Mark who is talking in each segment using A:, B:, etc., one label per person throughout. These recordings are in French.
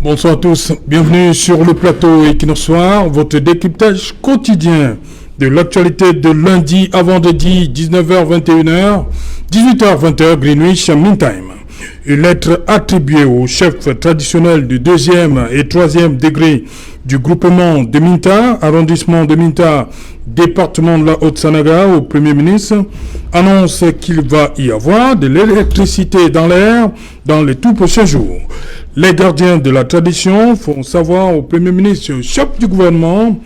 A: Bonsoir à tous, bienvenue sur le plateau Equinox Soir, votre décryptage quotidien de l'actualité de lundi à vendredi, 19h-21h, 18h-20h, Greenwich Mean Time. Une lettre attribuée au chef traditionnel du 2e et 3e degré du groupement de Minta, arrondissement de Minta, département de la Haute-Sanaga, au Premier ministre, annonce qu'il va y avoir de l'électricité dans l'air dans les tout prochains jours. Les gardiens de la tradition font savoir au Premier ministre, chef du gouvernement,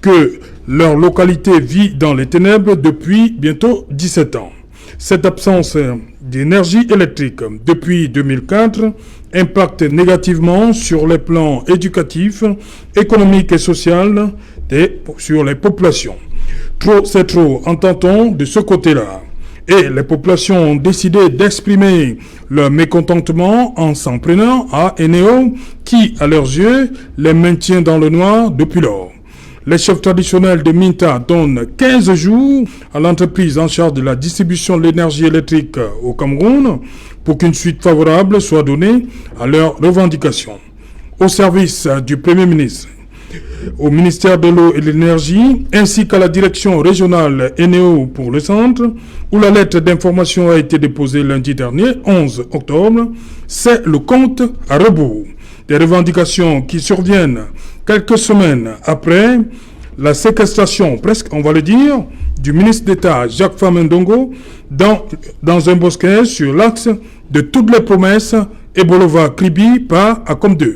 A: que leur localité vit dans les ténèbres depuis bientôt 17 ans. Cette absence d'énergie électrique depuis 2004 impacte négativement sur les plans éducatifs, économiques et sociaux sur les populations. Trop, c'est trop, entend-on de ce côté-là. Et les populations ont décidé d'exprimer leur mécontentement en s'en prenant à Eneo, qui, à leurs yeux, les maintient dans le noir depuis lors. Les chefs traditionnels de Minta donnent 15 jours à l'entreprise en charge de la distribution de l'énergie électrique au Cameroun pour qu'une suite favorable soit donnée à leurs revendications. Au service du Premier ministre, au ministère de l'eau et de l'énergie, ainsi qu'à la direction régionale Eneo pour le centre, où la lettre d'information a été déposée lundi dernier, 11 octobre, c'est le compte à rebours. Des revendications qui surviennent quelques semaines après la séquestration, presque on va le dire, du ministre d'État Jacques Famendongo dans un bosquet sur l'axe de toutes les promesses Ebolova-Kribi par ACOM2,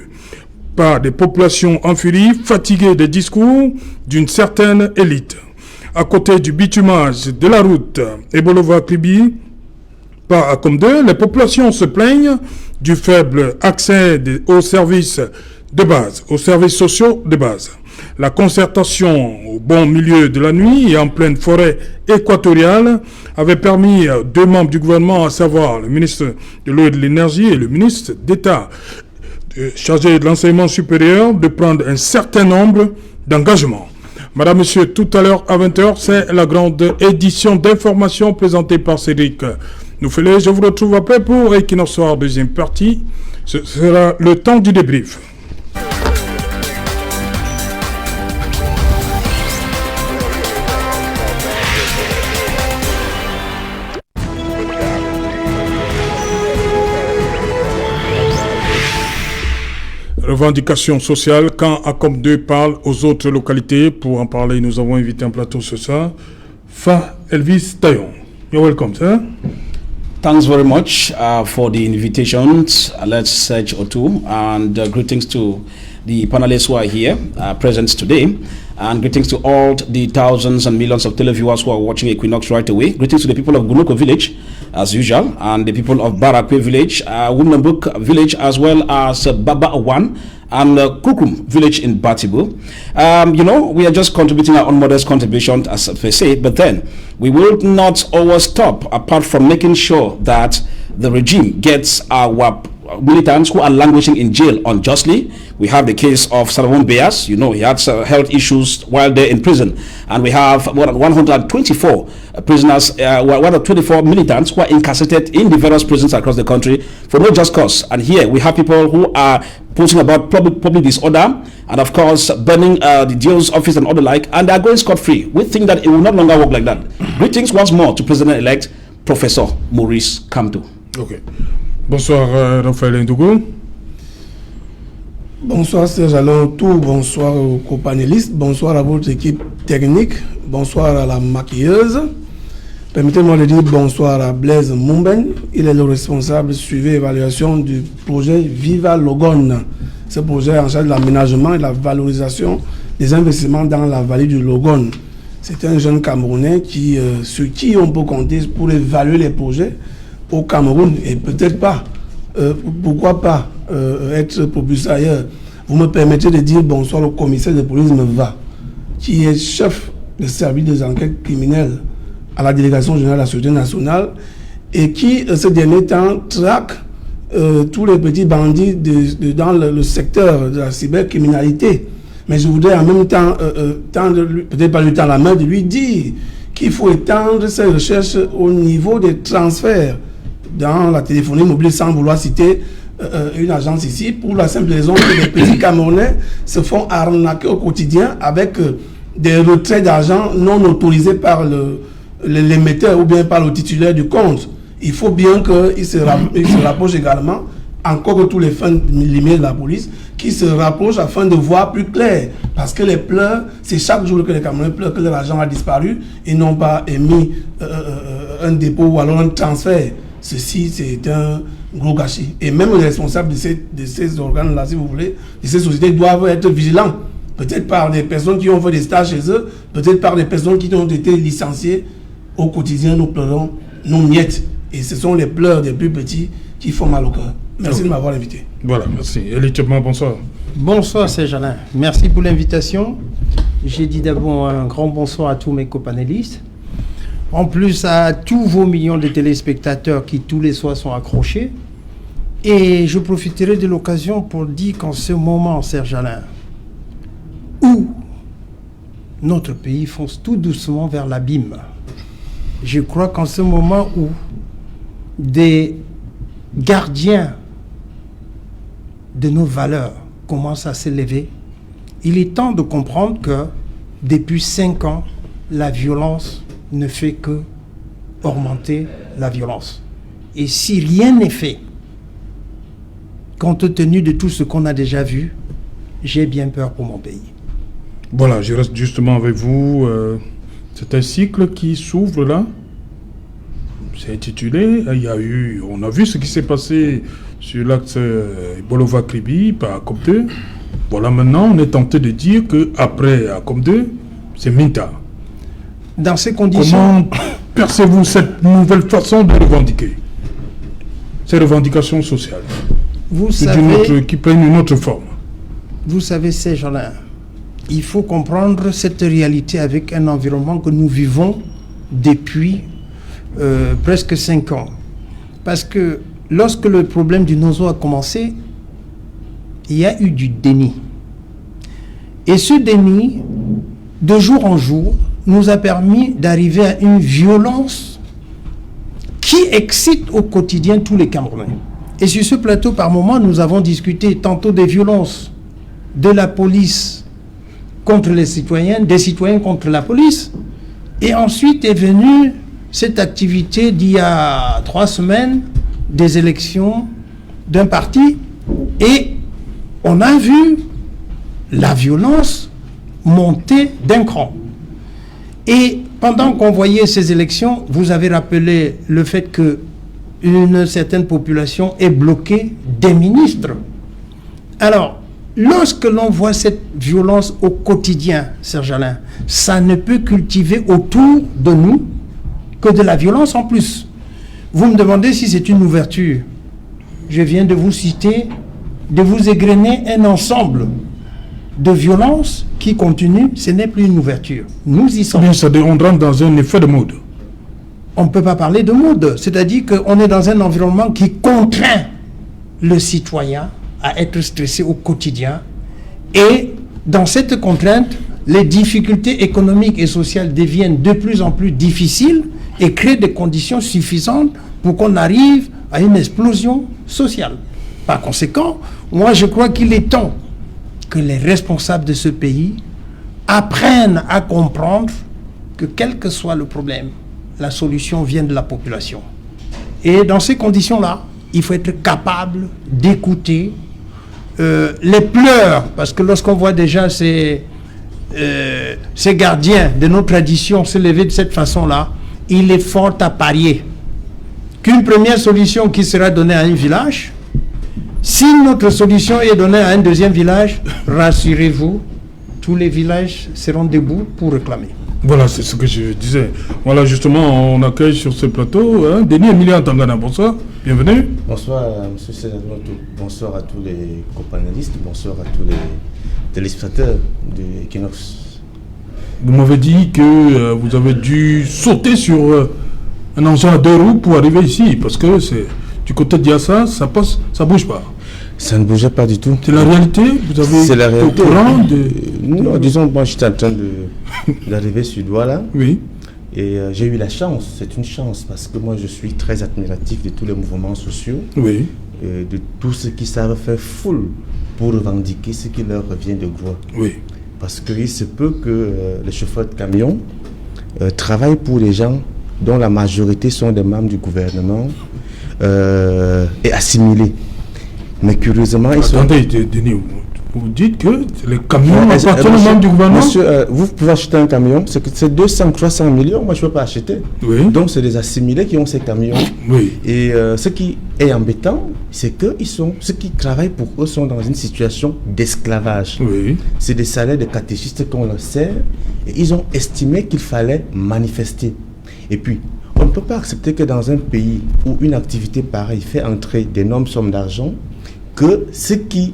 A: par des populations en furie fatiguées des discours d'une certaine élite. À côté du bitumage de la route Ebolova-Kribi par ACOM2, les populations se plaignent du faible accès aux services de base, aux services sociaux de base. La concertation au bon milieu de la nuit et en pleine forêt équatoriale avait permis deux membres du gouvernement, à savoir le ministre de l'eau et de l'énergie et le ministre d'État chargé de l'enseignement supérieur, de prendre un certain nombre d'engagements. Madame, Monsieur, tout à l'heure à 20h, c'est la grande édition d'information présentée par Cédric Nouffelé. Je vous retrouve après pour Equinox Soir, deuxième partie. Ce sera le temps du débrief. Revendication sociale, quand ACOM2 parle aux autres localités. Pour en parler, nous avons invité un plateau ce soir. Fa Elvis Tayon. You're welcome, sir.
B: Thanks very much for the invitations. Let's search O2 and greetings to the panelists who are here present today, and greetings to all the thousands and millions of televiewers who are watching Equinox right away. Greetings to the people of Gunoko village as usual, and the people of Barakwe village, Wumnambuk village, as well as Baba Awan and Kukum village in Batibu. We are just contributing our own modest contribution as per se, but then we will not always stop apart from making sure that the regime gets our militants who are languishing in jail unjustly. We have the case of Salomon Beas. He had health issues while there in prison, and we have more than 124 prisoners, 124 militants who are incarcerated in the various prisons across the country for no just cause. And here we have people who are posting about public disorder and of course burning the DO's office and all the like, and they are going scot-free. We think that it will not longer work like that. Greetings once more to President-elect Professor Maurice Kamto.
A: Okay. Bonsoir Raphaël Ndougou.
C: Bonsoir Serge Alentour, bonsoir aux copanélistes, bonsoir à votre équipe technique, bonsoir à la maquilleuse. Permettez-moi de dire bonsoir à Blaise Mumben. Il est le responsable suivi et évaluation du projet Viva Logone. Ce projet est en charge de l'aménagement et de la valorisation des investissements dans la vallée du Logone. C'est un jeune Camerounais sur qui on peut compter pour évaluer les projets au Cameroun, et peut-être pas, pourquoi pas être propulsé ailleurs. Vous me permettez de dire bonsoir au commissaire de police Meva, qui est chef de service des enquêtes criminelles à la délégation générale de la Sûreté nationale, et qui, ces derniers temps, traque tous les petits bandits dans le secteur de la cybercriminalité. Mais je voudrais en même temps peut-être pas lui tendre la main, de lui dire qu'il faut étendre ces recherches au niveau des transferts dans la téléphonie mobile, sans vouloir citer une agence ici pour la simple raison que les petits Camerounais se font arnaquer au quotidien avec des retraits d'argent non autorisés par l'émetteur ou bien par le titulaire du compte. Il faut bien qu'il se rapproche également, encore que tous les fins millimètres de la police, qui se rapprochent afin de voir plus clair. Parce que les pleurs, c'est chaque jour que les Camerounais pleurent que leur argent a disparu et n'ont pas émis un dépôt ou alors un transfert. Ceci, c'est un gros gâchis. Et même les responsables de ces organes-là, si vous voulez, de ces sociétés doivent être vigilants. Peut-être par des personnes qui ont fait des stages chez eux, peut-être par des personnes qui ont été licenciées. Au quotidien, nous pleurons, nous miettes. Et ce sont les pleurs des plus petits qui font mal au cœur. Merci de m'avoir invité.
A: Voilà, merci. Elie Tchepman, bonsoir.
D: Bonsoir Serge-Alain, merci pour l'invitation. J'ai dit d'abord un grand bonsoir à tous mes copanélistes. En plus à tous vos millions de téléspectateurs qui tous les soirs sont accrochés. Et je profiterai de l'occasion pour dire qu'en ce moment, Serge-Alain, où notre pays fonce tout doucement vers l'abîme, je crois qu'en ce moment où des gardiens de nos valeurs commencent à s'élever, il est temps de comprendre que depuis 5 ans, la violence ne fait que augmenter la violence. Et si rien n'est fait, compte tenu de tout ce qu'on a déjà vu, j'ai bien peur pour mon pays.
A: Voilà, je reste justement avec vous. C'est un cycle qui s'ouvre là. C'est intitulé. On a vu ce qui s'est passé sur l'axe Bolova-Kribi par ACOP 2. Voilà, maintenant, on est tenté de dire qu'après ACOP 2, c'est Minta.
D: Dans ces conditions...
A: Comment percevez-vous cette nouvelle façon de revendiquer ces revendications sociales qui prennent une autre forme?
D: Vous savez, ces gens-là, il faut comprendre cette réalité avec un environnement que nous vivons depuis presque 5 ans. Parce que lorsque le problème du Nozo a commencé, il y a eu du déni. Et ce déni, de jour en jour, nous a permis d'arriver à une violence qui excite au quotidien tous les Camerounais. Et sur ce plateau, par moment, nous avons discuté tantôt des violences de la police contre les citoyens, des citoyens contre la police. Et ensuite est venue cette activité d'il y a 3 semaines, des élections d'un parti. Et on a vu la violence monter d'un cran. Et pendant qu'on voyait ces élections, vous avez rappelé le fait qu'une certaine population est bloquée des ministres. Alors, lorsque l'on voit cette violence au quotidien, Serge-Alain, ça ne peut cultiver autour de nous que de la violence en plus. Vous me demandez si c'est une ouverture. Je viens de vous citer, de vous égrener un ensemble de violence qui continue, ce n'est plus une ouverture. Nous y sommes.
A: Bien, ça rentre dans un effet de mode.
D: On ne peut pas parler de mode. C'est-à-dire qu'on est dans un environnement qui contraint le citoyen à être stressé au quotidien. Et dans cette contrainte, les difficultés économiques et sociales deviennent de plus en plus difficiles et créent des conditions suffisantes pour qu'on arrive à une explosion sociale. Par conséquent, moi je crois qu'il est temps que les responsables de ce pays apprennent à comprendre que quel que soit le problème, la solution vient de la population. Et dans ces conditions-là, il faut être capable d'écouter les pleurs, parce que lorsqu'on voit déjà ces gardiens de nos traditions se lever de cette façon-là, il est fort à parier qu'une première solution qui sera donnée à un village, si notre solution est donnée à un deuxième village, rassurez-vous, tous les villages seront debout pour réclamer.
A: Voilà, c'est ce que je disais. Voilà, justement, on accueille sur ce plateau Denis Emilien Tangana. Bonsoir, bienvenue.
E: Bonsoir, M. Sénateur. Bonsoir à tous les copanélistes. Bonsoir à tous les téléspectateurs de Equinox.
A: Vous m'avez dit que vous avez dû sauter sur un engin à 2 roues pour arriver ici, parce que c'est du côté d'Yassa, ça passe, ça bouge pas.
E: Ça ne bougeait pas du tout.
A: C'est la réalité? Vous avez
E: C'est la réalité.
A: Au courant
E: Non, disons, moi j'étais en train d'arriver sur Douala.
A: Oui.
E: Et j'ai eu la chance, c'est une chance, parce que moi je suis très admiratif de tous les mouvements sociaux.
A: Oui.
E: de tous ceux qui savent faire foule pour revendiquer ce qui leur revient de droit.
A: Oui.
E: Parce qu'il se peut que les chauffeurs de camions travaillent pour des gens dont la majorité sont des membres du gouvernement et assimilés. Mais curieusement, ils sont...
A: Attendez, Denis, vous dites que les camions appartiennent aux membres du gouvernement?
E: Monsieur, vous pouvez acheter un camion, c'est 200, 300 millions, moi je ne peux pas acheter.
A: Oui.
E: Donc c'est des assimilés qui ont ces camions.
A: Oui.
E: Et ce qui est embêtant, c'est que ceux qui travaillent pour eux sont dans une situation d'esclavage.
A: Oui.
E: C'est des salaires de catéchistes qu'on leur sert et ils ont estimé qu'il fallait manifester. Et puis, on ne peut pas accepter que dans un pays où une activité pareille fait entrer d'énormes sommes d'argent, que ceux qui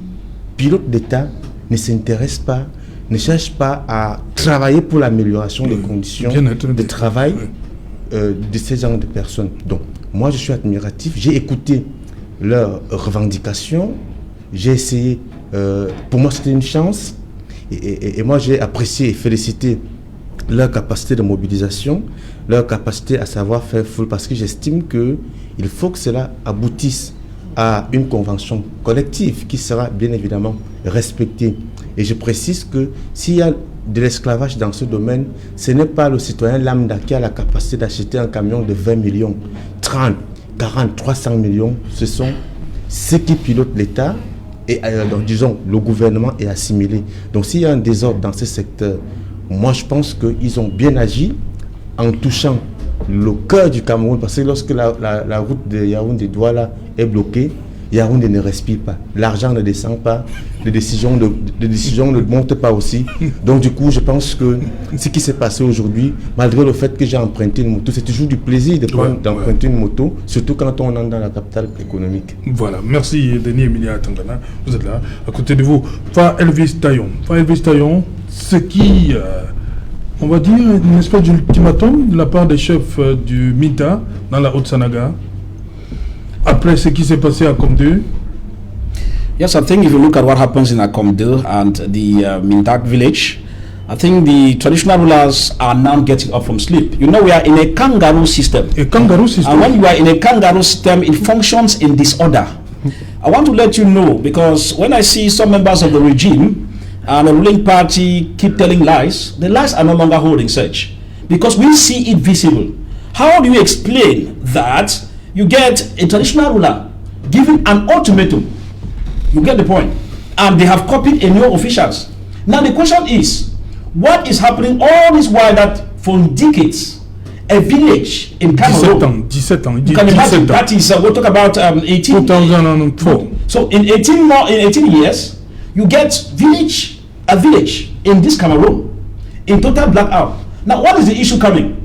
E: pilotent l'État ne s'intéressent pas, ne cherchent pas à travailler pour l'amélioration des conditions de travail de ces genres de personnes. Donc, moi, je suis admiratif. J'ai écouté leurs revendications. J'ai essayé. Pour moi, c'était une chance. Et moi, j'ai apprécié et félicité leur capacité de mobilisation, leur capacité à savoir faire foule, parce que j'estime qu'il faut que cela aboutisse à une convention collective qui sera bien évidemment respectée. Et je précise que s'il y a de l'esclavage dans ce domaine, ce n'est pas le citoyen lambda qui a la capacité d'acheter un camion de 20 millions, 30, 40, 300 millions. Ce sont ceux qui pilotent l'État et, donc, disons, le gouvernement est assimilé. Donc s'il y a un désordre dans ce secteur, moi je pense qu'ils ont bien agi en touchant le cœur du Cameroun, parce que lorsque la route de Yaoundé-Douala est bloquée, Yaoundé ne respire pas, l'argent ne descend pas, les décisions ne montent pas aussi. Donc du coup, je pense que ce qui s'est passé aujourd'hui, malgré le fait que j'ai emprunté une moto, c'est toujours du plaisir d'emprunter une moto, surtout quand on entre dans la capitale économique.
A: Voilà, merci Denis Emilia Tangana, vous êtes là, à côté de vous. Fa Elvis Taillon, ce qui... on va dire une espèce d'ultimatum de la part des chefs du Minta dans la Haute-Sanaga après ce qui s'est passé à Komdu.
B: Yes, I think if you look at what happens in Akomdu and the Mintak village, I think the traditional rulers are now getting up from sleep. You know, we are in a kangaroo system.
A: A kangaroo system.
B: And when you are in a kangaroo system, it functions in disorder. I want to let you know, because when I see some members of the regime and the ruling party keep telling lies, the lies are no longer holding such, because we see it visible. How do you explain that you get a traditional ruler giving an ultimatum? You get the point. And they have copied a new officials. Now the question is, what is happening all this while that for decades a village in Cameroon,
A: 17 ans,
B: you can imagine, that is, we'll talk about
A: 2004.
B: So in 18 years, you get a village in this Cameroon in total blackout. Now, what is the issue coming?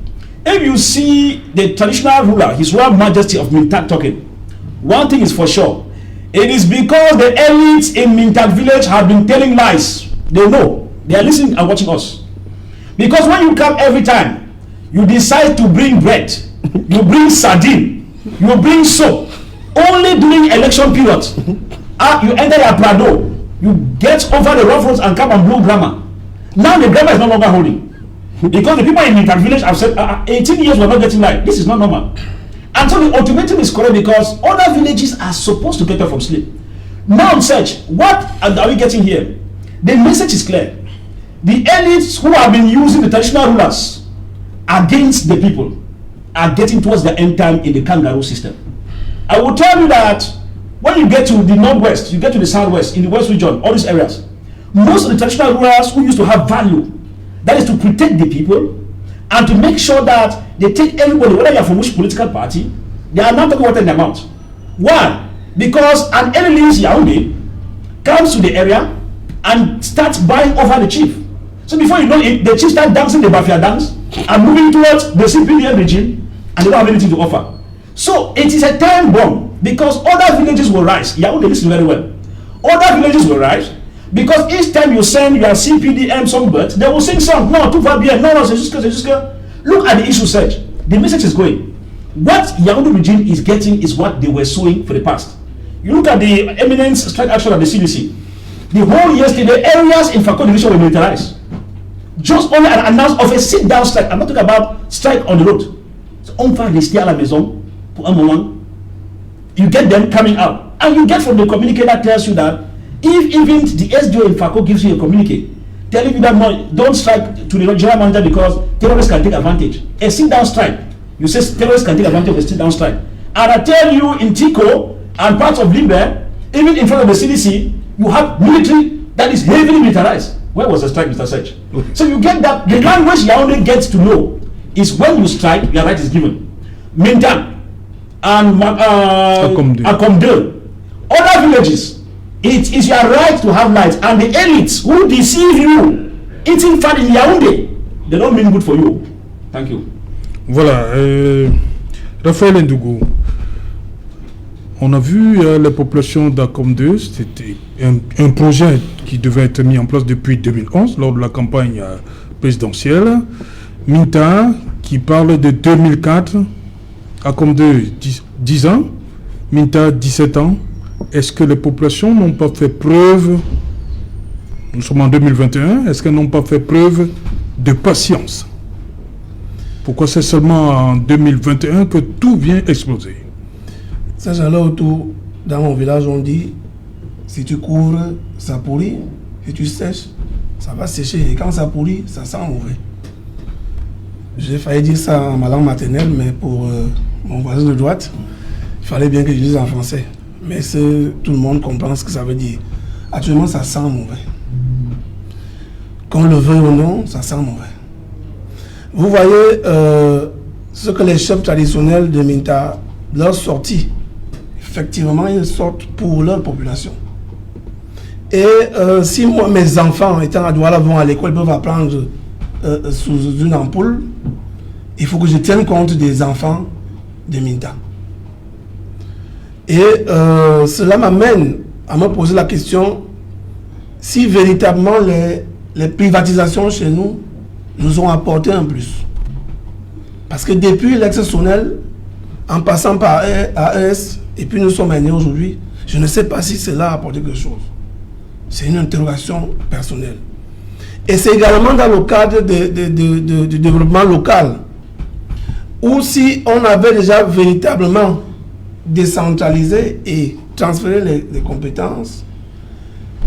B: If you see the traditional ruler, His Royal Majesty of Mintak talking, one thing is for sure, it is because the elites in Mintak village have been telling lies. They know, they are listening and watching us. Because when you come every time, you decide to bring bread, you bring sardine, you bring soap, only during election period. You enter your Prado, you get over the rough roads and come and blow grammar. Now the grammar is no longer holding. Because the people in Mintak village have said, 18 years we're not getting light. This is not normal. And so the ultimatum is correct, because other villages are supposed to get up from sleep. Now in search, what are we getting here? The message is clear. The elites who have been using the traditional rulers against the people are getting towards the end time in the kangaroo system. I will tell you that when you get to the northwest, you get to the southwest, in the west region, all these areas, most of the traditional rulers who used to have value, that is to protect the people and to make sure that they take everybody, whether you are from which political party, they are not talking water in their mouth. Why? Because an elite Yaoundé comes to the area and starts buying over the chief. So before you know it, the chief starts dancing the Bafia dance and moving towards the CPDM regime, and they don't have anything to offer. So it is a time bomb, because other villages will rise. Yaoundé listen very well. Other villages will rise, because each time you send your CPDM songbird, they will sing song. No, tout va bien. No, c'est juste que. Look at the issue search. The message is going. What Yaoundé regime is getting is what they were sowing for the past. You look at the eminent strike action of the CDC. The whole yesterday, areas in Fako division were militarized. Just only an announcement of a sit-down strike. I'm not talking about strike on the road. So on va rester à la maison pour un moment. You get them coming out. And you get from the communique that tells you that if even the SDO in FACO gives you a communique telling you that no, don't strike to the general manager because terrorists can take advantage. A sit-down strike. You say terrorists can take advantage of a sit-down strike. And I tell you in Tico and parts of Limbe, even in front of the CDC, you have military that is heavily militarized. Where was the strike, Mr. Sech? Okay. So you get that the language Yaoundé gets to know is when you strike, your right is given. Mintan and Akomde, other villages, it is your right to have lights, and the elites who deceive you, eating fat in Yaoundé, they don't mean good for you. Thank you.
A: Voilà, Raphaël Ndougou, on a vu les populations d'Akomde, c'était un projet qui devait être mis en place depuis 2011 lors de la campagne présidentielle. Minta qui parle de 2004, Akomde 10 ans, Minta 17 ans. Est-ce que les populations n'ont pas fait preuve, nous sommes en 2021, est-ce qu'elles n'ont pas fait preuve de patience? Pourquoi c'est seulement en 2021 que tout vient exploser?
C: Ça, j'allais autour, dans mon village, on dit, si tu couvres, ça pourrit, si tu sèches, ça va sécher, et quand ça pourrit, ça sent mauvais. J'ai failli dire ça en ma langue maternelle, mais pour mon voisin de droite, il fallait bien que je dise en français. Mais tout le monde comprend ce que ça veut dire. Actuellement, ça sent mauvais. Qu'on le veuille ou non, ça sent mauvais. Vous voyez ce que les chefs traditionnels de Minta, leur sortie, effectivement, ils sortent pour leur population. Et si moi, mes enfants, étant à Douala, vont à l'école, peuvent apprendre sous une ampoule, il faut que je tienne compte des enfants de Minta. Et cela m'amène à me poser la question si véritablement les privatisations chez nous nous ont apporté un plus. Parce que depuis l'ex-Sonel, en passant par AES, et puis nous sommes nés aujourd'hui, je ne sais pas si cela a apporté quelque chose. C'est une interrogation personnelle. Et c'est également dans le cadre du développement local, où si on avait déjà véritablement décentralisé et transféré les compétences,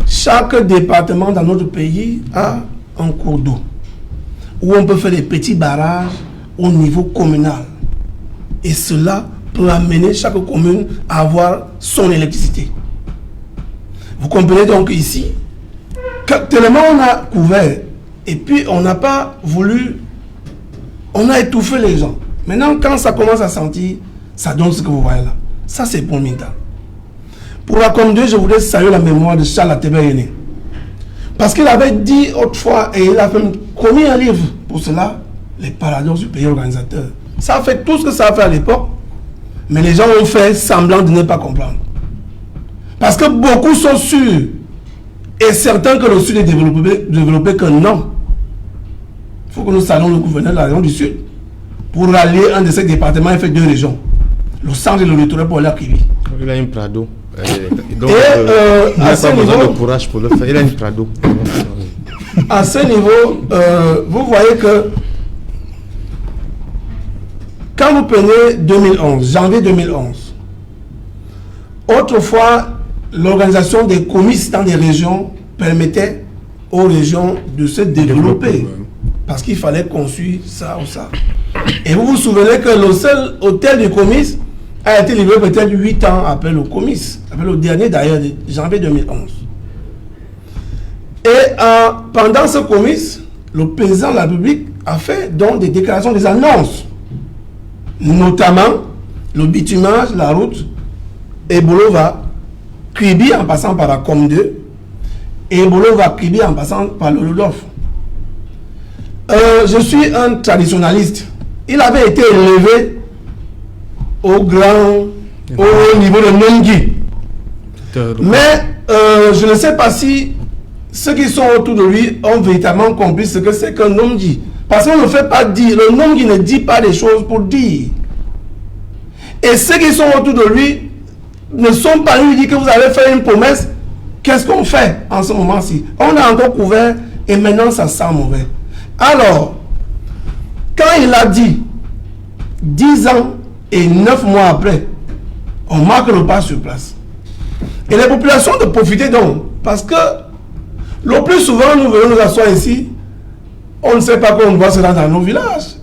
C: chaque département dans notre pays a un cours d'eau, où on peut faire des petits barrages au niveau communal. Et cela peut amener chaque commune à avoir son électricité. Vous comprenez donc ici, tellement on a couvert, et puis on n'a pas voulu, on a étouffé les gens. Maintenant, quand ça commence à sentir, ça donne ce que vous voyez là. Ça, c'est pour Minta. Pour la Com2, je voudrais saluer la mémoire de Charles Atebe. Parce qu'il avait dit autrefois, et il a même commis un livre pour cela, les paradoxes du pays organisateur. Ça a fait tout ce que ça a fait à l'époque, mais les gens ont fait semblant de ne pas comprendre. Parce que beaucoup sont sûrs, et certains que le Sud est développé que non. Il faut que nous saluions le gouverneur de la région du Sud pour rallier un de ces départements et faire 2 régions. Le centre et le littoral pour la Kiwi.
E: Il a une Prado.
C: Donc, il n'a pas besoin de
E: courage pour le faire. Il a une Prado.
C: À ce niveau, vous voyez que quand vous prenez 2011, janvier 2011, autrefois, l'organisation des comices dans des régions permettait aux régions de se développer. Parce qu'il fallait construire ça ou ça. Et vous vous souvenez que le seul hôtel du comice a été livré peut-être 8 ans après le comice, après le dernier d'ailleurs, de janvier 2011. Et pendant ce comice, le président de la République a fait donc des déclarations, des annonces, notamment le bitumage, la route, Ebolova, Kribi en passant par la Com2, et Ebolova, Kribi en passant par le Rudolf. Je suis un traditionnaliste. Il avait été élevé au niveau de Nongi. Mais je ne sais pas si ceux qui sont autour de lui ont véritablement compris ce que c'est qu'un Nongi. Parce qu'on ne fait pas dire, le Nongi ne dit pas des choses pour dire. Et ceux qui sont autour de lui ne sont pas lui dire que vous avez fait une promesse. Qu'est-ce qu'on fait en ce moment-ci? On a encore couvert et maintenant ça sent mauvais. Alors, quand il a dit 10 ans et 9 mois après, on marque le pas sur place. Et les populations de profiter donc. Parce que le plus souvent, nous venons nous asseoir ici, on ne sait pas qu'on doit se rendre dans nos villages.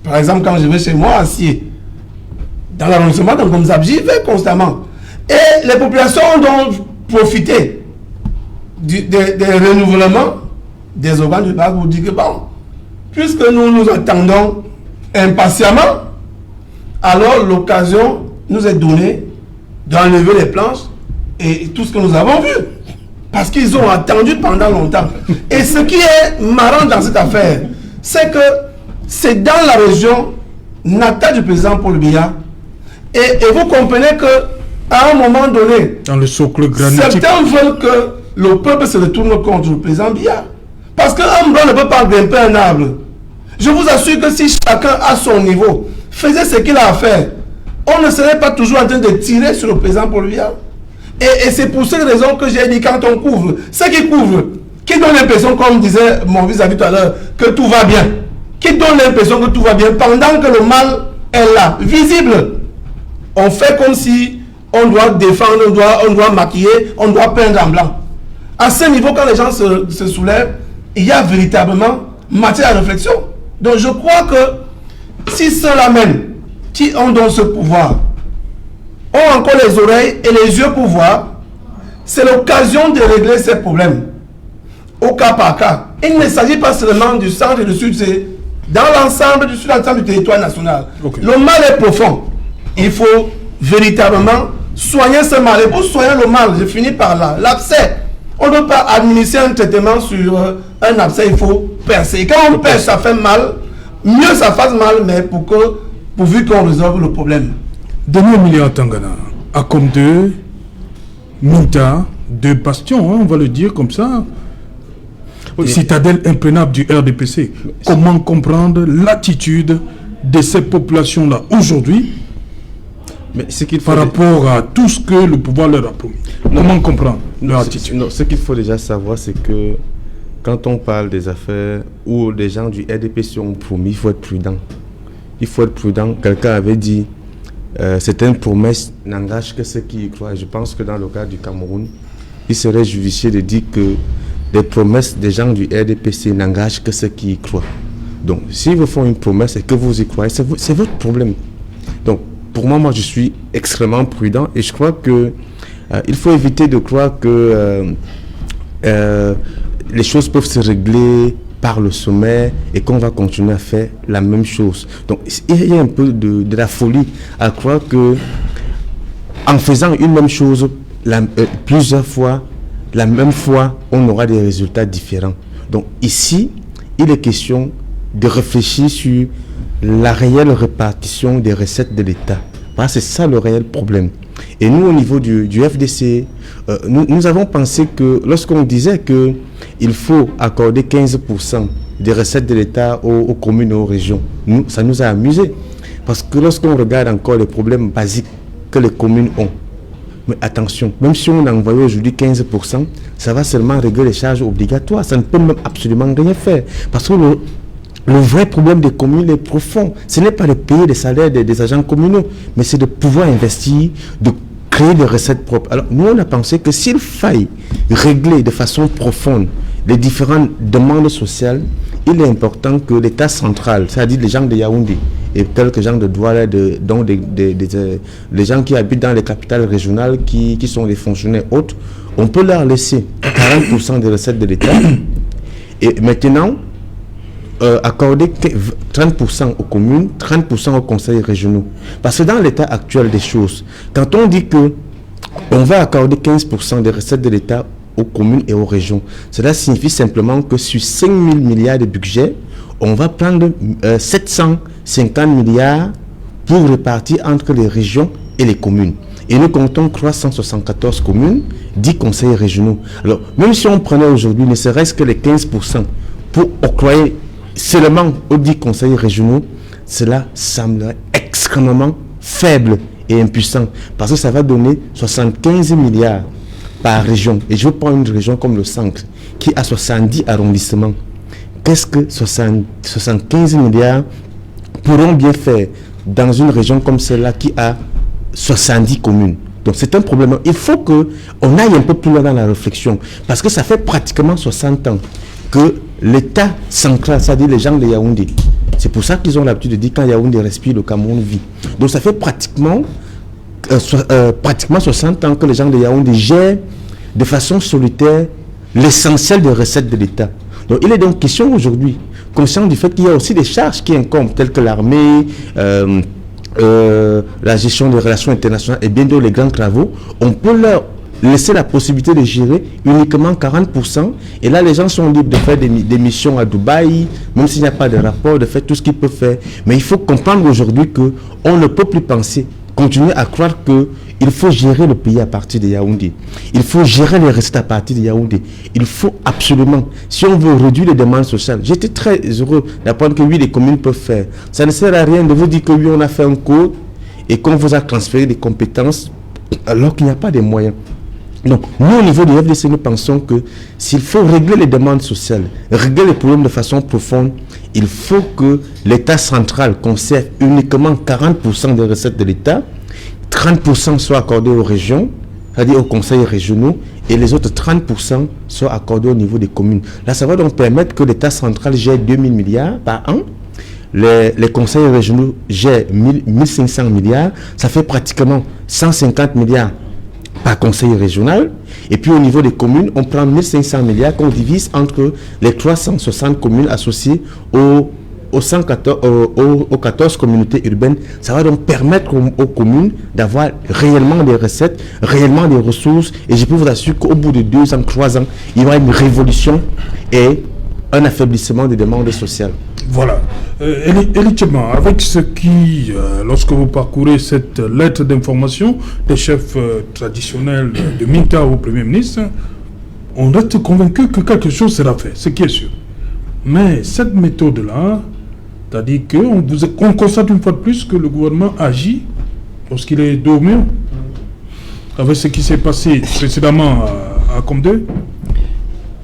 C: Par exemple, quand je vais chez moi, assis dans l'arrondissement de Ngomzab, j'y vais constamment. Et les populations ont donc profité des renouvellements des organes du bac pour dire que bon, puisque nous nous attendons impatiemment, alors l'occasion nous est donnée d'enlever les planches et tout ce que nous avons vu. Parce qu'ils ont attendu pendant longtemps. Et ce qui est marrant dans cette affaire, c'est que c'est dans la région natale du président Paul Biya. Et vous comprenez qu'à un moment donné,
A: dans le socle granitique,
C: certains veulent que le peuple se retourne contre le président Biya. Parce qu'un blanc ne peut pas grimper un arbre. Je vous assure que si chacun à son niveau faisait ce qu'il a à faire, on ne serait pas toujours en train de tirer sur le président Paul Biya. Et c'est pour cette raison que j'ai dit quand on couvre, ceux qui couvrent, qui donnent l'impression, comme disait mon vis-à-vis tout à l'heure, que tout va bien, qui donnent l'impression que tout va bien, pendant que le mal est là, visible. On fait comme si on doit défendre, on doit maquiller, on doit peindre en blanc. À ce niveau, quand les gens se soulèvent, il y a véritablement matière à réflexion. Donc je crois que si ceux-là même, qui ont donc ce pouvoir, ont encore les oreilles et les yeux pour voir, c'est l'occasion de régler ces problèmes au cas par cas. Il ne s'agit pas seulement du centre et du sud, c'est dans l'ensemble du territoire national. Okay. Le mal est profond. Il faut véritablement soigner ce mal. Et pour soigner le mal, je finis par là. L'abcès, on ne peut pas administrer un traitement sur un abcès, il faut percer. Et quand on perce, ça fait mal. Mieux ça fasse mal, mais pourvu qu'on résolve le problème.
A: Denis Emilia Tangana, ACOM 2, Minta, 2 bastions, on va le dire comme ça. Citadelle imprenable du RDPC. Comment comprendre l'attitude de ces populations-là aujourd'hui par rapport à tout ce que le pouvoir leur a promis? Comment comprendre leur attitude?
E: Ce qu'il faut déjà savoir, c'est que quand on parle des affaires où les gens du RDPC ont promis, il faut être prudent. Il faut être prudent. Quelqu'un avait dit certaines promesses n'engagent que ceux qui y croient. Je pense que dans le cas du Cameroun, il serait judicieux de dire que les promesses des gens du RDPC n'engagent que ceux qui y croient. Donc, s'ils vous font une promesse et que vous y croyez, c'est votre problème. Donc, pour moi, je suis extrêmement prudent et je crois que il faut éviter de croire que les choses peuvent se régler par le sommet et qu'on va continuer à faire la même chose. Donc, il y a un peu de la folie à croire que en faisant une même chose plusieurs fois, la même fois, on aura des résultats différents. Donc, ici, il est question de réfléchir sur la réelle répartition des recettes de l'État. Voilà, c'est ça le réel problème. Et nous, au niveau du FDC, nous avons pensé que lorsqu'on disait qu'il faut accorder 15% des recettes de l'État aux communes et aux régions, ça nous a amusés. Parce que lorsqu'on regarde encore les problèmes basiques que les communes ont, mais attention, même si on envoie aujourd'hui 15%, ça va seulement régler les charges obligatoires. Ça ne peut même absolument rien faire. Parce que le vrai problème des communes est profond. Ce n'est pas de payer les salaires des agents communaux, mais c'est de pouvoir investir, de créer des recettes propres. Alors, nous, on a pensé que s'il faille régler de façon profonde les différentes demandes sociales, il est important que l'État central, c'est-à-dire les gens de Yaoundé et quelques gens de Douala, donc les gens qui habitent dans les capitales régionales, qui sont des fonctionnaires autres, on peut leur laisser 40% des recettes de l'État. Et maintenant, accorder 30% aux communes, 30% aux conseils régionaux. Parce que dans l'état actuel des choses, quand on dit que on va accorder 15% des recettes de l'État aux communes et aux régions, cela signifie simplement que sur 5 000 milliards de budget, on va prendre 750 milliards pour répartir entre les régions et les communes. Et nous comptons 374 communes, 10 conseils régionaux. Alors, même si on prenait aujourd'hui ne serait-ce que les 15% pour octroyer seulement aux 10 conseils régionaux, cela semblerait extrêmement faible et impuissant, parce que ça va donner 75 milliards par région. Et je prends une région comme le centre, qui a 70 arrondissements. Qu'est-ce que 75 milliards pourront bien faire dans une région comme celle-là qui a 70 communes? Donc c'est un problème. Il faut qu'on aille un peu plus loin dans la réflexion, parce que ça fait pratiquement 60 ans que l'État central, c'est-à-dire les gens de Yaoundé, c'est pour ça qu'ils ont l'habitude de dire quand Yaoundé respire, le Cameroun vit. Donc ça fait pratiquement 60 ans que les gens de Yaoundé gèrent de façon solitaire l'essentiel des recettes de l'État. Donc il est donc question aujourd'hui, conscient du fait qu'il y a aussi des charges qui incombent, telles que l'armée, la gestion des relations internationales et bien d'autres les grands travaux, on peut leur laisser la possibilité de gérer uniquement 40%, et là les gens sont libres de faire des missions à Dubaï, même s'il n'y a pas de rapport, de faire tout ce qu'ils peuvent faire. Mais il faut comprendre aujourd'hui qu'on ne peut plus continuer à croire qu'il faut gérer le pays à partir de Yaoundé. Il faut gérer les recettes à partir de Yaoundé. Il faut absolument, si on veut réduire les demandes sociales, j'étais très heureux d'apprendre que oui, les communes peuvent faire. Ça ne sert à rien de vous dire que oui, on a fait un code et qu'on vous a transféré des compétences alors qu'il n'y a pas de moyens. Donc, nous, au niveau du FDC, nous pensons que s'il faut régler les demandes sociales, régler les problèmes de façon profonde, il faut que l'État central conserve uniquement 40% des recettes de l'État, 30% soient accordés aux régions, c'est-à-dire aux conseils régionaux, et les autres 30% soient accordés au niveau des communes. Là, ça va donc permettre que l'État central gère 2000 milliards par an, les conseils régionaux gèrent 1500 milliards, ça fait pratiquement 150 milliards par conseil régional, et puis au niveau des communes, on prend 1500 milliards qu'on divise entre les 360 communes associées aux 14 communautés urbaines. Ça va donc permettre aux communes d'avoir réellement des recettes, réellement des ressources, et je peux vous assurer qu'au bout de 2 ans, 3 ans, il y aura une révolution et un affaiblissement des demandes sociales.
A: Voilà. Élitement, avec ce qui, lorsque vous parcourez cette lettre d'information des chefs traditionnels de Minta au Premier ministre, on reste convaincu que quelque chose sera fait, ce qui est sûr. Mais cette méthode-là, c'est-à-dire qu'on constate une fois de plus que le gouvernement agit lorsqu'il est dos au mur, avec ce qui s'est passé précédemment à Comde.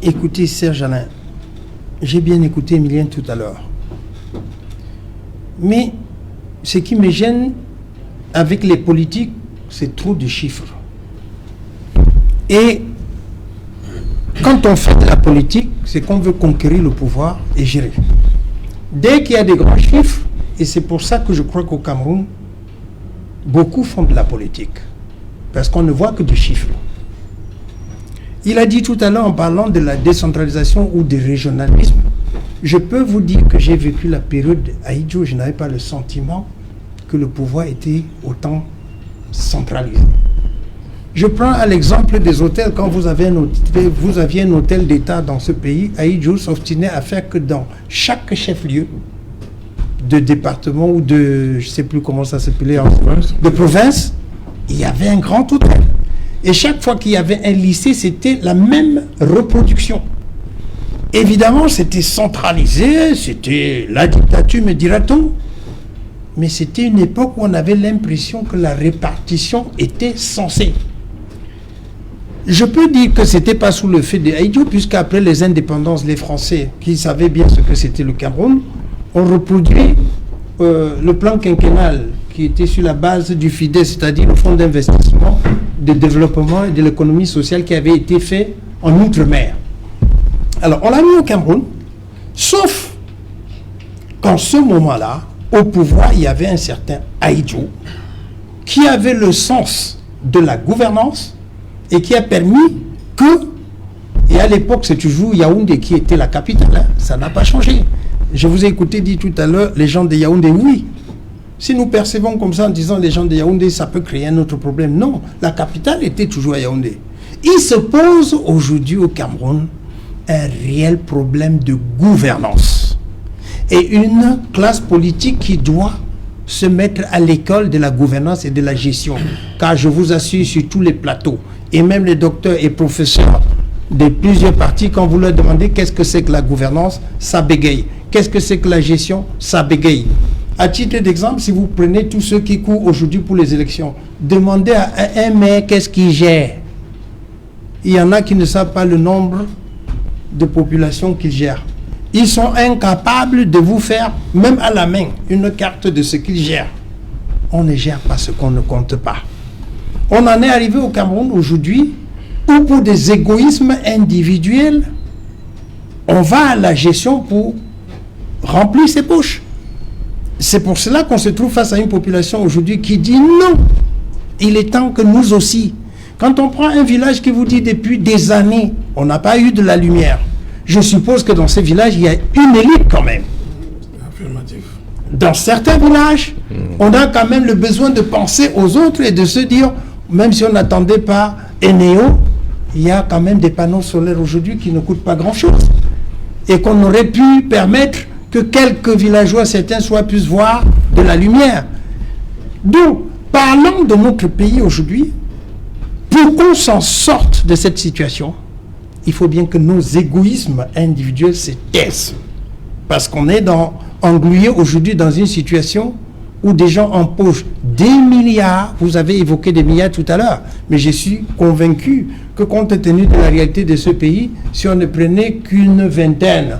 D: Écoutez, Serge Alain, j'ai bien écouté Emilien tout à l'heure. Mais ce qui me gêne avec les politiques, c'est trop de chiffres. Et quand on fait de la politique, c'est qu'on veut conquérir le pouvoir et gérer. Dès qu'il y a des grands chiffres, et c'est pour ça que je crois qu'au Cameroun, beaucoup font de la politique. Parce qu'on ne voit que des chiffres. Il a dit tout à l'heure en parlant de la décentralisation ou du régionalisme. Je peux vous dire que j'ai vécu la période Ahidjo, je n'avais pas le sentiment que le pouvoir était autant centralisé. Je prends à l'exemple des hôtels. Quand vous aviez un hôtel d'État dans ce pays, Ahidjo s'obstinait à faire que dans chaque chef-lieu de département ou de, je ne sais plus comment ça s'appelait, de province, il y avait un grand hôtel. Et chaque fois qu'il y avait un lycée, c'était la même reproduction. Évidemment, c'était centralisé, c'était la dictature, me dira-t-on. Mais c'était une époque où on avait l'impression que la répartition était sensée. Je peux dire que ce n'était pas sous le fait de Ahidjo, puisqu'après les indépendances, les Français, qui savaient bien ce que c'était le Cameroun, ont reproduit le plan quinquennal qui était sur la base du FIDE, c'est-à-dire le fonds d'investissement, de développement et de l'économie sociale qui avait été fait en Outre-mer. Alors, on l'a mis au Cameroun, sauf qu'en ce moment-là, au pouvoir, il y avait un certain Ahidjo qui avait le sens de la gouvernance et qui a permis que, et à l'époque, c'est toujours Yaoundé qui était la capitale, hein, ça n'a pas changé. Je vous ai écouté dire tout à l'heure, les gens de Yaoundé, oui. Si nous percevons comme ça en disant les gens de Yaoundé, ça peut créer un autre problème. Non, la capitale était toujours à Yaoundé. Il se pose aujourd'hui au Cameroun un réel problème de gouvernance et une classe politique qui doit se mettre à l'école de la gouvernance et de la gestion. Car je vous assure, sur tous les plateaux, et même les docteurs et professeurs de plusieurs partis, quand vous leur demandez qu'est-ce que c'est que la gouvernance, ça bégaye. Qu'est-ce que c'est que la gestion, ça bégaye. À titre d'exemple, si vous prenez tous ceux qui courent aujourd'hui pour les élections, demandez à un maire qu'est-ce qu'il gère. Il y en a qui ne savent pas le nombre de populations qu'ils gèrent. Ils sont incapables de vous faire, même à la main, une carte de ce qu'ils gèrent. On ne gère pas ce qu'on ne compte pas. On en est arrivé au Cameroun aujourd'hui où pour des égoïsmes individuels, on va à la gestion pour remplir ses poches. C'est pour cela qu'on se trouve face à une population aujourd'hui qui dit non, il est temps que nous aussi. Quand on prend un village qui vous dit depuis des années, on n'a pas eu de la lumière, je suppose que dans ces villages, il y a une élite quand même.
C: Affirmatif.
D: Dans certains villages, on a quand même le besoin de penser aux autres et de se dire, même si on n'attendait pas Eneo, il y a quand même des panneaux solaires aujourd'hui qui ne coûtent pas grand-chose. Et qu'on aurait pu permettre que quelques villageois, certains puissent voir de la lumière. Donc, parlons de notre pays aujourd'hui. Pour qu'on s'en sorte de cette situation, il faut bien que nos égoïsmes individuels se taisent. Parce qu'on est englué aujourd'hui dans une situation où des gens empochent des milliards. Vous avez évoqué des milliards tout à l'heure, mais je suis convaincu que compte tenu de la réalité de ce pays, si on ne prenait qu'une vingtaine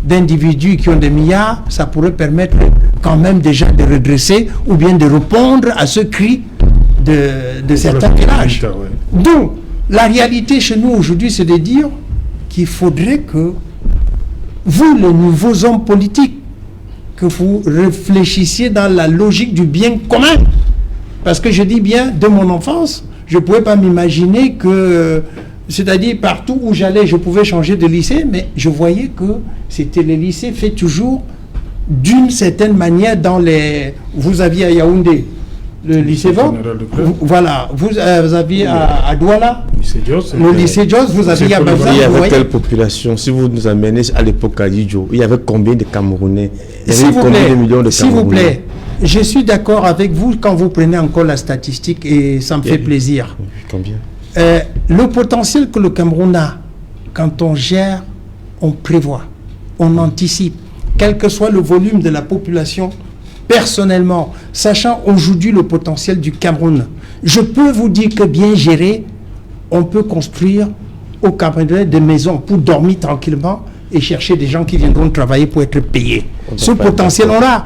D: d'individus qui ont des milliards, ça pourrait permettre quand même déjà de redresser ou bien de répondre à ce cri de certains villages. Donc, la réalité chez nous aujourd'hui, c'est de dire qu'il faudrait que vous, les nouveaux hommes politiques, que vous réfléchissiez dans la logique du bien commun. Parce que je dis bien, de mon enfance, je ne pouvais pas m'imaginer que, c'est-à-dire partout où j'allais, je pouvais changer de lycée, mais je voyais que c'était les lycées faits toujours d'une certaine manière dans les... Vous aviez à Yaoundé le lycée Vent, voilà, vous aviez à Douala, le lycée Jos, vous aviez à Baza.
E: Il y avait quelle population? Si vous nous amenez à l'époque à Didjo, il y avait combien de Camerounais?
D: S'il vous plaît, je suis d'accord avec vous quand vous prenez encore la statistique et ça me fait plaisir.
E: Combien?
D: Le potentiel que le Cameroun a, quand on gère, on prévoit, on anticipe, quel que soit le volume de la population. Personnellement, sachant aujourd'hui le potentiel du Cameroun, je peux vous dire que bien géré, on peut construire au Cameroun des maisons pour dormir tranquillement et chercher des gens qui viendront travailler pour être payés. Ce potentiel, on l'a.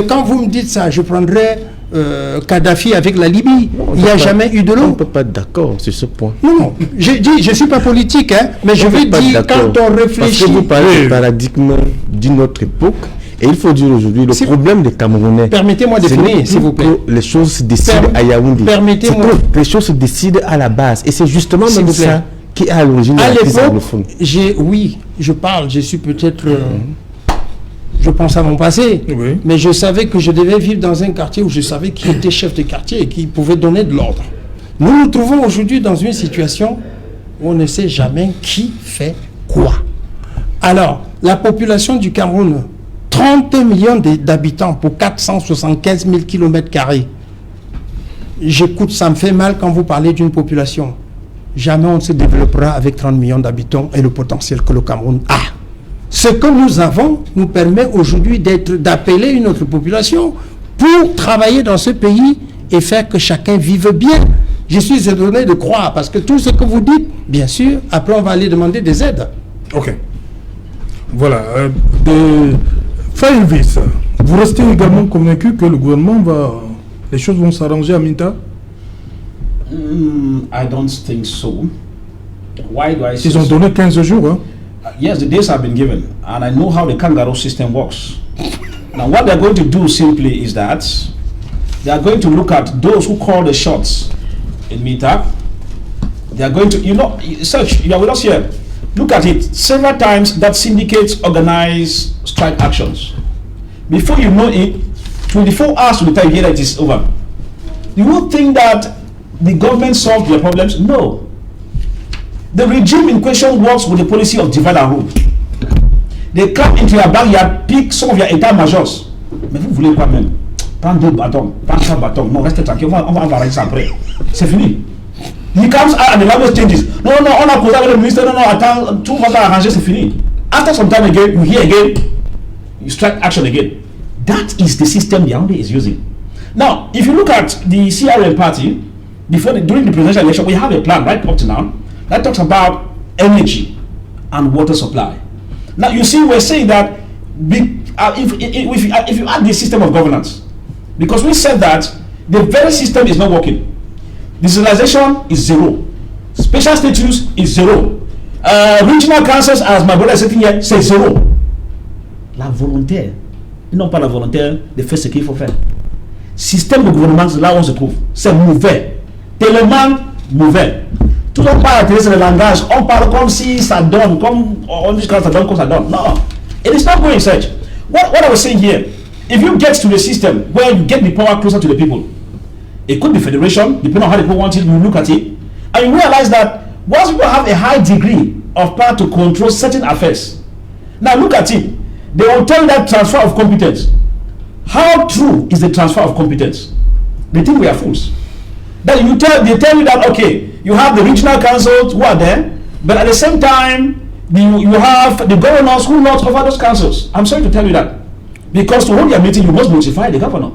D: Quand vous me dites ça, je prendrai Kadhafi avec la Libye. Il n'y a jamais eu de l'eau.
E: On ne peut pas être d'accord sur ce point.
D: Non, je ne suis pas politique, hein, mais je veux dire, quand on réfléchit...
E: Parce que vous parlez du paradigme d'une autre époque. Et il faut dire aujourd'hui, le problème des Camerounais...
D: Permettez-moi de finir, s'il vous plaît.
E: Les choses se décident à Yaoundé.
D: Permettez-moi.
E: Les choses se décident à la base. Et c'est justement même ça qui est à l'origine de la crise anglophone.
D: Oui, je parle, je suis peut-être... je pense à mon passé. Oui. Mais je savais que je devais vivre dans un quartier où je savais qui était chef de quartier et qui pouvait donner de l'ordre. Nous nous trouvons aujourd'hui dans une situation où on ne sait jamais qui fait quoi. Alors, la population du Cameroun... 30 millions d'habitants pour 475 000 km². J'écoute, ça me fait mal quand vous parlez d'une population. Jamais on ne se développera avec 30 millions d'habitants et le potentiel que le Cameroun a. Ce que nous avons nous permet aujourd'hui d'appeler une autre population pour travailler dans ce pays et faire que chacun vive bien. Je suis étonné de croire, parce que tout ce que vous dites, bien sûr, après on va aller demander des aides.
A: Ok. Voilà. Faïlvis, vous restez également convaincu que le gouvernement les choses vont s'arranger à Minta?
B: I don't think so. Why do I say
A: Ils ont donné 15 jours. Hein?
B: Yes, the days have been given, and I know how the kangaroo system works. Now, what they're going to do simply is that they are going to look at those who call the shots in Minta. They are going to, search, you are with us here. Look at it. Several times that syndicates organize strike actions. Before you know it, 24 hours to the time that it is over. You would think that the government solved their problems? No. The regime in question works with the policy of divide and rule. They come into your backyard, pick some of your états-majors. Mais vous voulez quoi même? Prends 2 bâtons, prends 3 bâtons. Non, restez tranquille, on va arrêter ça après. C'est fini. He comes out and the language changes. No, on a posé avec le ministre, non, attends, tout va arranger, c'est fini. After some time again, you hear again, you strike action again. That is the system Yaoundé is using. Now, if you look at the CRM party, during the presidential election, we have a plan right up to now that talks about energy and water supply. Now, you see, we're saying that if you add the system of governance, because we said that the very system is not working. Decentralization is zero. Special status is zero. Regional councils, as my brother is sitting here, c'est zéro. La volonté, ils n'ont pas la volonté de faire ce qu'il faut faire. Système de gouvernement, là où on se trouve, c'est mauvais. Tellement mauvais. Tout le monde parle à le langage, on parle comme si ça donne, comme on dit quand ça donne, comme ça donne. No, it is not going such. What I was saying here, if you get to the system where you get the power closer to the people, it could be federation, depending on how the people want it, you look at it, and you realize that once people have a high degree of power to control certain affairs, now look at it, they will tell you that transfer of competence. How true is the transfer of competence? They think we are fools. Then they tell you that, okay, you have the regional councils who are there, but at the same time, you have the governors who not over those councils. I'm sorry to tell you that. Because to hold your meeting, you must notify the governor.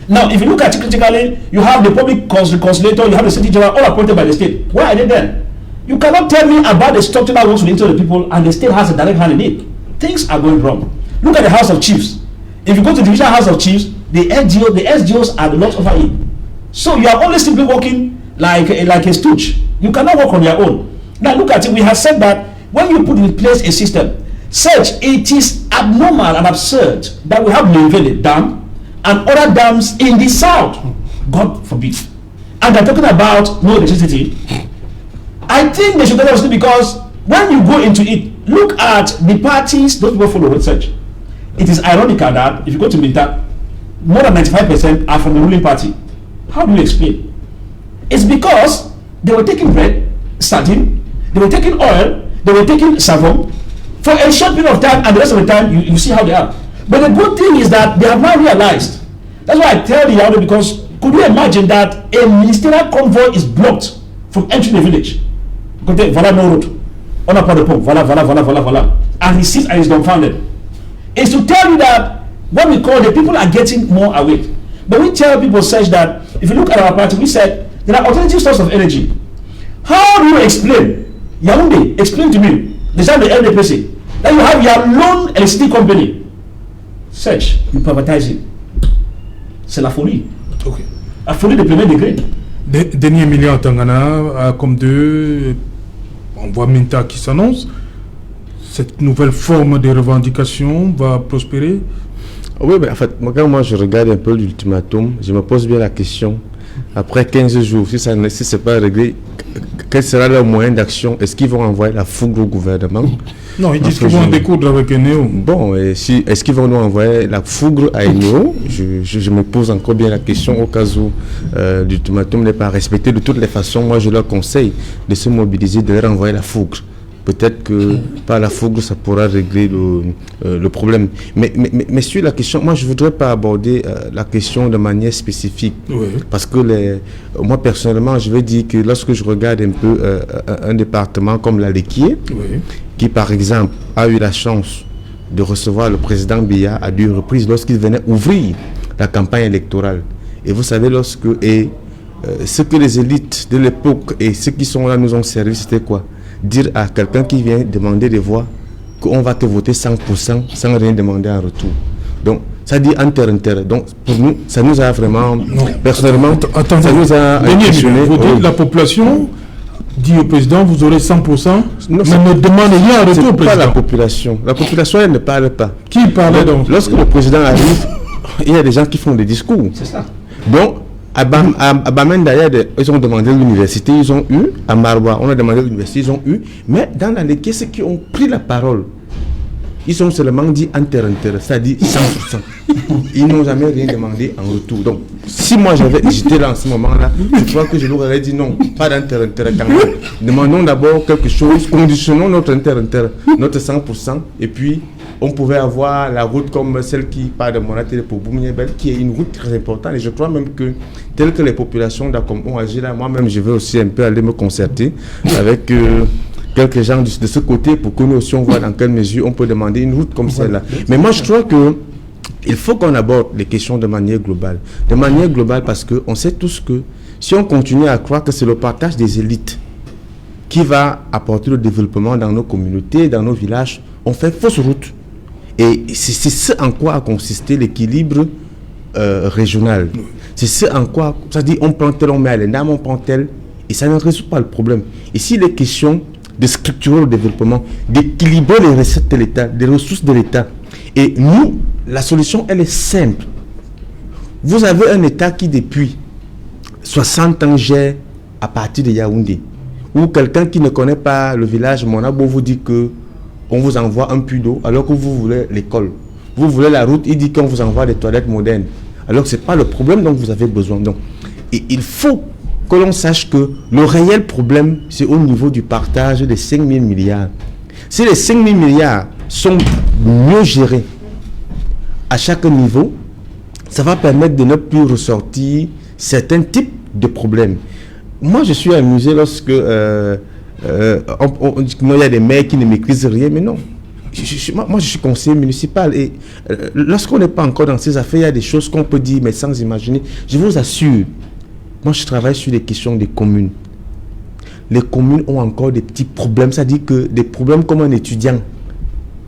B: Now, if you look at it critically, you have the public conciliator, you have the city general, all appointed by the state. Why are they there? You cannot tell me about the structure that works with the people and the state has a direct hand in it. Things are going wrong. Look at the House of Chiefs. If you go to the Divisional House of Chiefs, the SGOs are the lords over it. So you are only simply working like a stooge. You cannot work on your own. Now look at it. We have said that when you put in place a system, such it is abnormal and absurd that we have Ninvele Dam and other dams in the south. God forbid. And they're talking about no electricity. I think they should tell us because when you go into it, look at the parties those people follow research. It is ironical that if you go to Minta, more than 95% are from the ruling party. How do you explain? It's because they were taking bread, sardine, they were taking oil, they were taking savon for a short period of time, and the rest of the time you see how they are. But the good thing is that they have now realized. That's why I tell the Yaudo, because could you imagine that a ministerial convoy is blocked from entering the village? Voilà no road. On n'a pas de pont. Voilà. And he sits and is dumbfounded. It's to tell you that what we call the people are getting more awake. But we tell people such that if you look at our party, we said there are alternative sources of energy. How do you explain? Yaoundé, explain to me. Déjà the LDPC. That you have your lone electricity company. Search, you privatize it. C'est la folie.
A: Okay.
B: La folie de premier degré.
A: Dernier million en Tangana, comme deux, on voit Minta qui s'annonce. Cette nouvelle forme de revendication va prospérer?
E: Oui, mais en fait, moi je regarde un peu l'ultimatum, je me pose bien la question. Après 15 jours, si ce n'est pas réglé, quel sera leur moyen d'action? Est-ce qu'ils vont envoyer la fougue au gouvernement?
A: Non, ils disent qu'ils vont découdre avec Eneo.
E: Bon, est-ce qu'ils vont nous envoyer la foudre à Eneo? Je me pose encore bien la question au cas où l'ultimatum n'est pas respecté. De toutes les façons, moi je leur conseille de se mobiliser, de leur envoyer la foudre. Peut-être que par la foudre, ça pourra régler le problème. Mais sur la question, moi je ne voudrais pas aborder la question de manière spécifique.
A: Oui.
E: Parce que moi personnellement, je vais dire que lorsque je regarde un peu un département comme la Lequier,
A: Oui.
E: qui par exemple a eu la chance de recevoir le président Biya à 2 reprises lorsqu'il venait ouvrir la campagne électorale. Et vous savez, ce que les élites de l'époque et ceux qui sont là nous ont servi, c'était quoi? Dire à quelqu'un qui vient demander des voix qu'on va te voter 100% sans rien demander en retour. Donc, ça dit intérêt. Donc, pour nous, ça nous a vraiment, personnellement, ça nous a impressionné.
A: Vous dites la population dit au président, vous aurez 100%, mais ne demandez rien en retour au président.
E: C'est pas la population. La population, elle ne parle pas.
A: Qui parlait donc?
E: Lorsque le président arrive, il y a des gens qui font des discours.
B: C'est ça.
E: Donc, à Bamenda, ils ont demandé l'université, ils ont eu. À Maroua, on a demandé l'université, ils ont eu. Mais dans la Lequier, ceux qui ont pris la parole, ils ont seulement dit intérêt, c'est-à-dire 100%. Ils n'ont jamais rien demandé en retour. Donc, si moi j'étais là en ce moment-là, je crois que je leur aurais dit non, pas d'intérêt quand même. Demandons d'abord quelque chose, conditionnons notre intérêt, notre 100%, et puis on pouvait avoir la route comme celle qui part de Monatel pour Boumniebel, qui est une route très importante. Et je crois même que, tel que les populations d'Akom ont agi là, moi-même je vais aussi un peu aller me concerter avec quelques gens de ce côté pour que nous aussi on voit dans quelle mesure on peut demander une route comme celle-là. Mais moi je crois que il faut qu'on aborde les questions de manière globale. De manière globale parce qu'on sait tous que si on continue à croire que c'est le partage des élites qui va apporter le développement dans nos communautés, dans nos villages, on fait fausse route. Et c'est ce en quoi a consisté l'équilibre régional. C'est ce en quoi, c'est-à-dire on prend tel, on met à l'ENAM, on prend tel, et ça ne résout pas le problème. Ici, il est question de structurer le développement, d'équilibrer les recettes de l'État, les ressources de l'État. Et nous, la solution, elle est simple. Vous avez un État qui, depuis 60 ans, gère à partir de Yaoundé, ou quelqu'un qui ne connaît pas le village Monabo vous dit que on vous envoie un puits d'eau alors que vous voulez l'école. Vous voulez la route, il dit qu'on vous envoie des toilettes modernes. Alors que ce n'est pas le problème dont vous avez besoin. Donc, et il faut que l'on sache que le réel problème, c'est au niveau du partage des 5 000 milliards. Si les 5 000 milliards sont mieux gérés à chaque niveau, ça va permettre de ne plus ressortir certains types de problèmes. Moi, je suis amusé lorsque il y a des maires qui ne maîtrisent rien, mais non. Moi, je suis conseiller municipal et lorsqu'on n'est pas encore dans ces affaires, il y a des choses qu'on peut dire, mais sans imaginer. Je vous assure, moi, je travaille sur les questions des communes. Les communes ont encore des petits problèmes, c'est-à-dire que des problèmes comme un étudiant.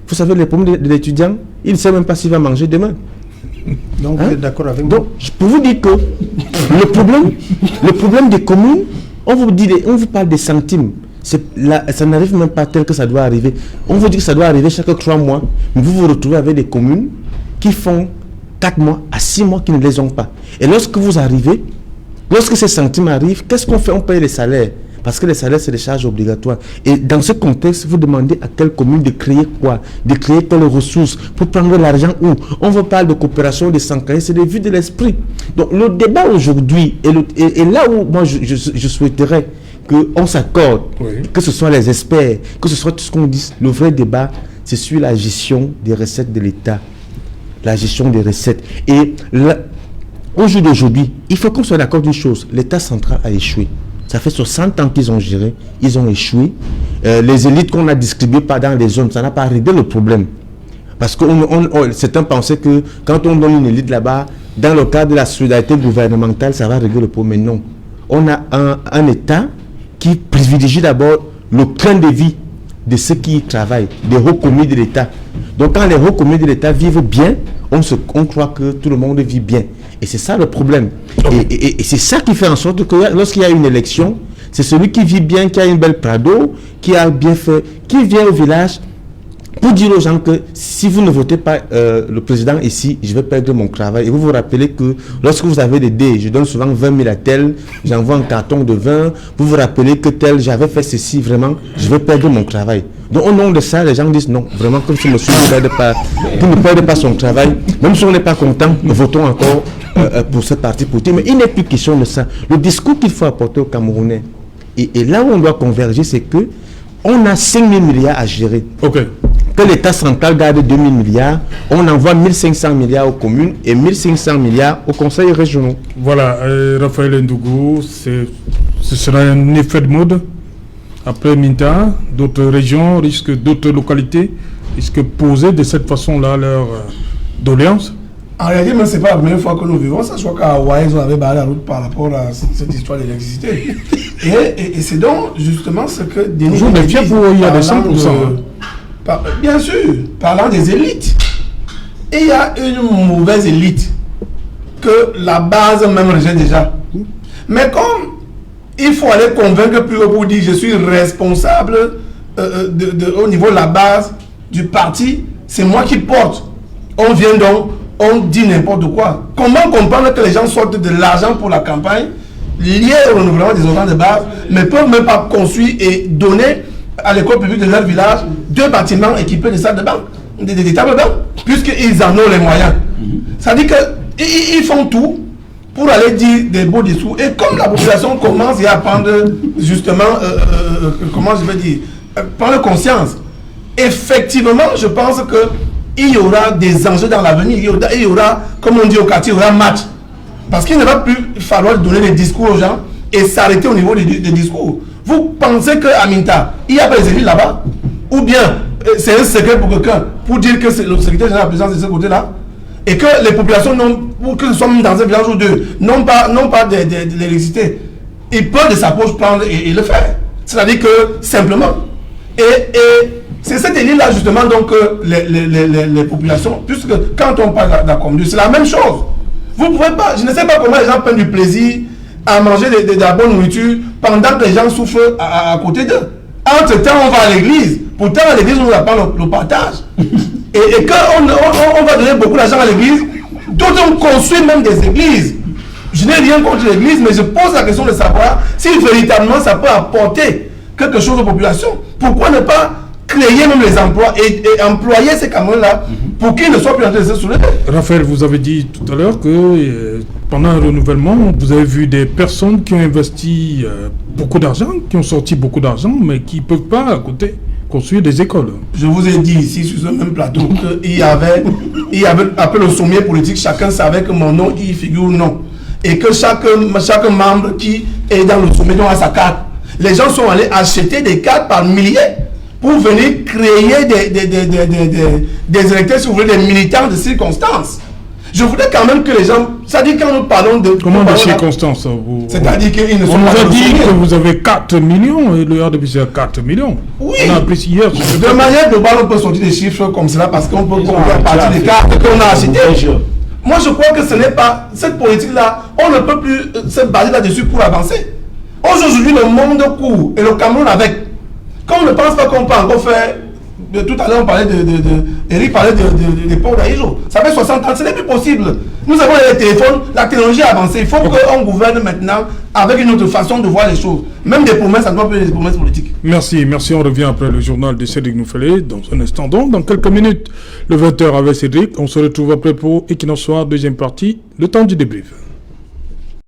E: Vous savez, les problèmes de l'étudiant, il ne sait même pas s'il va manger demain.
D: Donc, vous êtes d'accord avec moi?
E: Donc, je peux vous dire que le problème des communes, on vous parle des centimes. Ça n'arrive même pas tel que ça doit arriver. On vous dit que ça doit arriver chaque 3 mois, mais vous vous retrouvez avec des communes qui font 4 mois à 6 mois qui ne les ont pas. Et lorsque vous arrivez, lorsque ces centimes arrivent, qu'est-ce qu'on fait? On paye les salaires. Parce que les salaires, c'est des charges obligatoires. Et dans ce contexte, vous demandez à quelle commune de créer quoi? De créer quelles ressources? Pour prendre l'argent où? On vous parle de coopération, de s'encarrer, c'est des vues de l'esprit. Donc le débat aujourd'hui, et là où moi je souhaiterais qu'on s'accorde, que ce soit les experts, que ce soit tout ce qu'on dit, le vrai débat, c'est sur la gestion des recettes de l'État. La gestion des recettes. Et au jour d'aujourd'hui, il faut qu'on soit d'accord d'une chose, l'État central a échoué. Ça fait 60 ans qu'ils ont géré, ils ont échoué. Les élites qu'on a distribuées dans les zones, ça n'a pas réglé le problème. Parce que certains pensaient que quand on donne une élite là-bas, dans le cadre de la solidarité gouvernementale, ça va régler le problème. Mais non. On a un État qui privilégie d'abord le train de vie de ceux qui y travaillent, des hauts commis de l'État. Donc quand les hauts commis de l'État vivent bien, on croit que tout le monde vit bien. Et c'est ça le problème. Et c'est ça qui fait en sorte que lorsqu'il y a une élection, c'est celui qui vit bien, qui a une belle prado, qui a bien fait, qui vient au village pour dire aux gens que si vous ne votez pas le président ici, je vais perdre mon travail. Et vous vous rappelez que lorsque vous avez des dés, je donne souvent 20 000 à tel, j'envoie un carton de 20, vous vous rappelez que tel, j'avais fait ceci, vraiment, je vais perdre mon travail. Donc au nom de ça, les gens disent non, vraiment comme si monsieur ne perde pas son travail, même si on n'est pas content, votons encore pour ce parti politique. Mais il n'est plus question de ça. Le discours qu'il faut apporter aux Camerounais, et là où on doit converger, c'est que on a 5 000 milliards à gérer. Que l'État central garde 2 000 milliards, on envoie 1 500 milliards aux communes et 1 500 milliards aux conseils régionaux.
A: Voilà, Raphaël Ndougou, ce sera un effet de mode. Après Minta, d'autres régions d'autres localités risquent de poser de cette façon-là leur doléance.
C: En réalité, ce n'est pas la première fois que nous vivons ça. Je crois qu'à Hawaï, ils avaient barré la route par rapport à cette histoire d'électricité. et c'est donc justement ce que Denis
A: vous méfiez pour il y a des 100%.
C: Bien sûr, parlant des élites. Et il y a une mauvaise élite que la base même rejette déjà. Mais comme il faut aller convaincre plus haut pour dire je suis responsable au niveau de la base du parti, c'est moi qui porte. On vient donc, on dit n'importe quoi. Comment comprendre que les gens sortent de l'argent pour la campagne lié au renouvellement des organes de base, mais ne peuvent même pas construire et donner à l'école publique de leur village 2 bâtiments équipés de salles de bain, des tables de bain, puisqu'ils en ont les moyens. Ça dit qu'ils font tout pour aller dire des beaux discours. Et comme la population commence à prendre justement, comment je vais dire, prendre conscience, effectivement, je pense qu'il y aura des enjeux dans l'avenir. Il y aura, comme on dit au quartier, il y aura match. Parce qu'il ne va plus falloir donner des discours aux gens et s'arrêter au niveau des discours. Vous pensez qu'à Minta, il n'y a pas les élus là-bas? Ou bien c'est un secret pour quelqu'un pour dire que c'est le secrétaire général de la présidence de ce côté-là? Et que les populations, que ce soit dans un village ou deux, n'ont pas de l'électricité. Ils peuvent de sa poche prendre et le faire. C'est-à-dire que simplement. Et c'est cette élite-là justement donc les populations, puisque quand on parle de la commune, c'est la même chose. Vous pouvez pas, je ne sais pas comment les gens prennent du plaisir à manger de la bonne nourriture pendant que les gens souffrent à côté d'eux. Entre-temps, on va à l'église. Pourtant, à l'église, on n'a pas le partage. Et quand on va donner beaucoup d'argent à l'église, d'autres ont construit même des églises. Je n'ai rien contre l'église, mais je pose la question de savoir si véritablement ça peut apporter quelque chose aux populations. Pourquoi ne pas créer même les emplois et employer ces Camerounais-là pour qu'ils ne soient plus en train de se soulever.
A: Raphaël, vous avez dit tout à l'heure que pendant un renouvellement, vous avez vu des personnes qui ont investi beaucoup d'argent, qui ont sorti beaucoup d'argent, mais qui ne peuvent pas à côté construire des écoles.
C: Je vous ai dit ici sur ce même plateau qu'il y avait après le sommet politique, chacun savait que mon nom y figure non. Et que chaque membre qui est dans le sommet a sa carte. Les gens sont allés acheter des cartes par milliers pour venir créer des électeurs, si vous voulez, des militants de circonstances. Je voudrais quand même que les gens... C'est-à-dire quand nous parlons de...
A: Comment de circonstances
C: C'est-à-dire qu'ils ne sont
A: on
C: pas...
A: nous a dit que vous avez 4 millions et le RDPC a 4 millions.
C: Oui.
A: On a appris hier...
C: De manière globale, on peut sortir des chiffres comme cela parce qu'on peut compter à partir des cartes qu'on a achetées. Moi, je crois que ce n'est pas... Cette politique-là, on ne peut plus se baser là-dessus pour avancer. Aujourd'hui, le monde court et le Cameroun avec. Quand on ne pense pas qu'on peut encore faire... Tout à l'heure, on parlait Eric parlait de l'époque d'Aïjo. Ça fait 60 ans, ce n'est plus possible. Nous avons les téléphones, la technologie a avancé. Il faut qu'on gouverne maintenant avec une autre façon de voir les choses. Même des promesses, ça ne doit plus être des promesses politiques. Merci.
A: On revient après le journal de Cédric Noufélé. Dans un instant, donc, dans quelques minutes, le 20h avec Cédric. On se retrouve après pour Equinox Soir, deuxième partie, le temps du débrief.